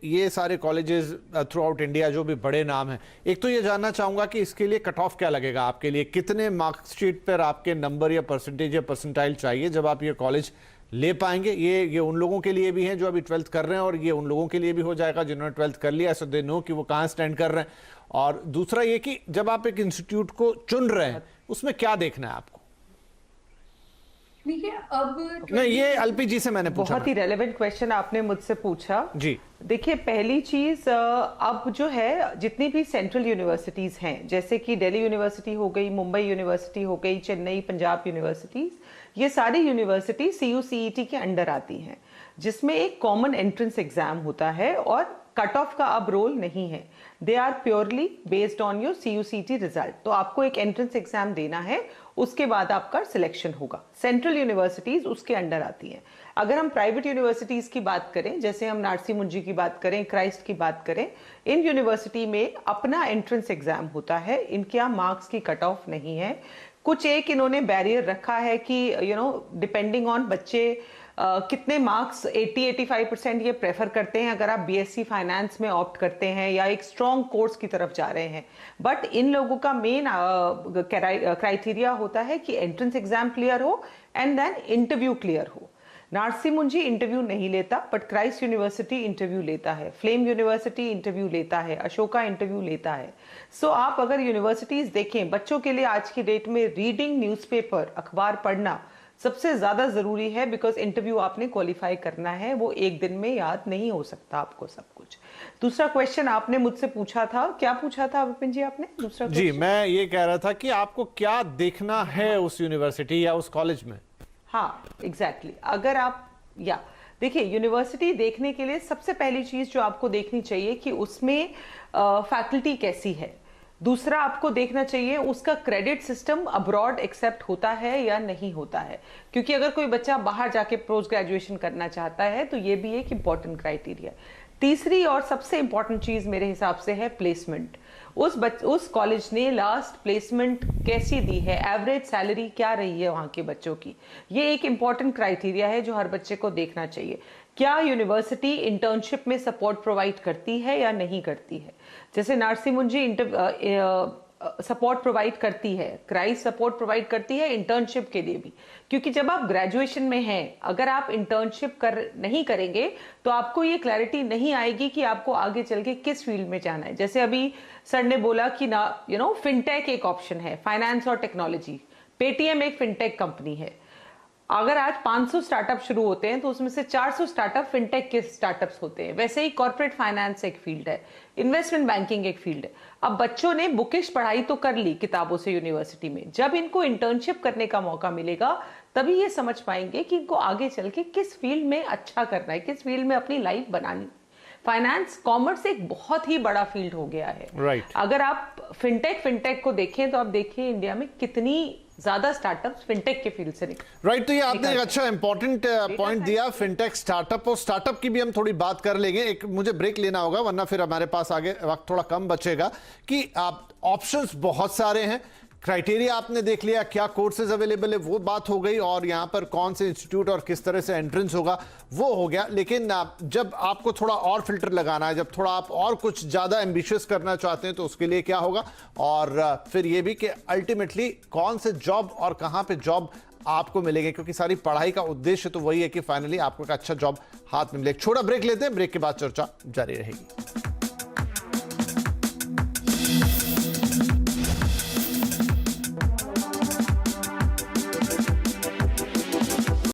ये सारे colleges through out India जो भी बड़े नाम हैं, एक तो ये जानना चाहूंगा कि इसके लिए कट ऑफ क्या लगेगा आपके लिए, कितने मार्कशीट पर आपके नंबर या परसेंटेज या परसेंटाइल चाहिए जब आप ये कॉलेज ले पाएंगे? ये उन लोगों के लिए भी हैं जो अभी 12th कर रहे हैं, और ये उन लोगों के लिए भी हो जाएगा जिन्होंने 12th कर लिया, सो दे नो कि वो कहाँ स्टैंड कर रहे हैं। और दूसरा ये कि जब आप एक इंस्टीट्यूट को चुन रहे हैं उसमें क्या देखना है आपको? देखिए, अब नहीं, ये एलपीजी से मैंने पूछा। बहुत ही रेलेवेंट क्वेश्चन आपने मुझसे पूछा जी। देखिए, पहली चीज, अब जो है जितनी भी सेंट्रल यूनिवर्सिटीज हैं, जैसे कि दिल्ली यूनिवर्सिटी हो गई, मुंबई यूनिवर्सिटी हो गई, चेन्नई पंजाब यूनिवर्सिटीज, ये सारी यूनिवर्सिटी CUCET के अंडर आती हैं, जिसमें एक कॉमन एंट्रेंस एग्जाम होता है और कट ऑफ का अब रोल नहीं है। They are purely based on your CUCET result. तो आपको एक एंट्रेंस एग्जाम देना है, उसके बाद आपका सिलेक्शन होगा। सेंट्रल यूनिवर्सिटीज उसके अंडर आती हैं। अगर हम प्राइवेट यूनिवर्सिटीज की बात करें, जैसे हम नारसी मुंजी की बात करें, क्राइस्ट की बात करें, इन यूनिवर्सिटी में अपना एंट्रेंस एग्जाम होता है। इनके यहाँ मार्क्स की कट ऑफ नहीं है। कुछ एक इन्होंने बैरियर रखा है कि डिपेंडिंग ऑन बच्चे कितने मार्क्स 80-85% ये प्रेफर करते हैं अगर आप BSc फाइनेंस में ऑप्ट करते हैं या एक स्ट्रॉन्ग कोर्स की तरफ जा रहे हैं। बट इन लोगों का मेन क्राइटेरिया होता है कि एंट्रेंस एग्जाम क्लियर हो एंड देन इंटरव्यू क्लियर हो। नारसी मुंजी इंटरव्यू नहीं लेता, बट क्राइस्ट यूनिवर्सिटी इंटरव्यू लेता है, फ्लेम यूनिवर्सिटी इंटरव्यू लेता है, अशोका इंटरव्यू लेता है। सो आप अगर यूनिवर्सिटीज देखें, बच्चों के लिए आज की डेट में रीडिंग, न्यूज़पेपर, अखबार पढ़ना सबसे ज्यादा जरूरी है, बिकॉज इंटरव्यू आपने क्वालिफाई करना है, वो एक दिन में याद नहीं हो सकता आपको सब कुछ। दूसरा क्वेश्चन आपने मुझसे पूछा था, क्या पूछा था विपिन जी आपने? दूसरा जी, मैं ये कह रहा था कि आपको क्या देखना है उस यूनिवर्सिटी या उस कॉलेज में। हाँ, एग्जैक्टली। अगर आप देखिए, यूनिवर्सिटी देखने के लिए सबसे पहली चीज जो आपको देखनी चाहिए कि उसमें फैकल्टी कैसी है। दूसरा आपको देखना चाहिए उसका क्रेडिट सिस्टम अब्रॉड एक्सेप्ट होता है या नहीं होता है, क्योंकि अगर कोई बच्चा बाहर जाके पोस्ट ग्रेजुएशन करना चाहता है तो ये भी एक इंपॉर्टेंट क्राइटेरिया। तीसरी और सबसे इंपॉर्टेंट चीज मेरे हिसाब से है प्लेसमेंट। उस कॉलेज ने लास्ट प्लेसमेंट कैसी दी है, एवरेज सैलरी क्या रही है वहां के बच्चों की, ये एक इंपॉर्टेंट क्राइटेरिया है जो हर बच्चे को देखना चाहिए। क्या यूनिवर्सिटी इंटर्नशिप में सपोर्ट प्रोवाइड करती है या नहीं करती है? जैसे नारसी मुंजी सपोर्ट प्रोवाइड करती है, क्राइस्ट सपोर्ट प्रोवाइड करती है इंटर्नशिप के लिए भी, क्योंकि जब आप ग्रेजुएशन में हैं, अगर आप इंटर्नशिप नहीं करेंगे तो आपको ये क्लैरिटी नहीं आएगी कि आपको आगे चल के किस फील्ड में जाना है। जैसे अभी सर ने बोला कि फिनटेक एक ऑप्शन है, फाइनेंस और टेक्नोलॉजी। पेटीएम एक फिनटेक कंपनी है। अगर आज 500 स्टार्टअप शुरू होते हैं तो उसमें से 400 स्टार्टअप फिनटेक के स्टार्टअप्स होते हैं। वैसे ही कॉर्पोरेट फाइनेंस एक फील्ड है, इन्वेस्टमेंट बैंकिंग एक फील्ड है। अब बच्चों ने बुकिश पढ़ाई तो कर ली किताबों से यूनिवर्सिटी में, जब इनको इंटर्नशिप करने का मौका मिलेगा तभी ये समझ पाएंगे कि इनको आगे चल के किस फील्ड में अच्छा करना है, किस फील्ड में अपनी लाइफ बनानी। फाइनेंस, कॉमर्स एक बहुत ही बड़ा फील्ड हो गया है। राइट। अगर आप फिनटेक को देखें तो आप देखिए इंडिया में कितनी ज्यादा स्टार्टअप्स फिनटेक के फील्ड से निकल। राइट, तो ये आपने एक अच्छा इंपॉर्टेंट पॉइंट दिया, फिनटेक स्टार्टअप, और स्टार्टअप की भी हम थोड़ी बात कर लेंगे। एक मुझे ब्रेक लेना होगा वरना फिर हमारे पास आगे वक्त थोड़ा कम बचेगा। कि आप ऑप्शंस बहुत सारे हैं, क्राइटेरिया आपने देख लिया, क्या कोर्सेज अवेलेबल है वो बात हो गई, और यहां पर कौन से इंस्टीट्यूट और किस तरह से एंट्रेंस होगा वो हो गया। लेकिन जब आपको थोड़ा और फिल्टर लगाना है, जब थोड़ा आप और कुछ ज्यादा एम्बिशियस करना चाहते हैं तो उसके लिए क्या होगा, और फिर ये भी कि अल्टीमेटली कौन से जॉब और कहां पे जॉब आपको मिलेंगे, क्योंकि सारी पढ़ाई का उद्देश्य तो वही है कि फाइनली आपको एक अच्छा जॉब हाथ में मिले। छोटा ब्रेक लेते हैं, ब्रेक के बाद चर्चा जारी रहेगी।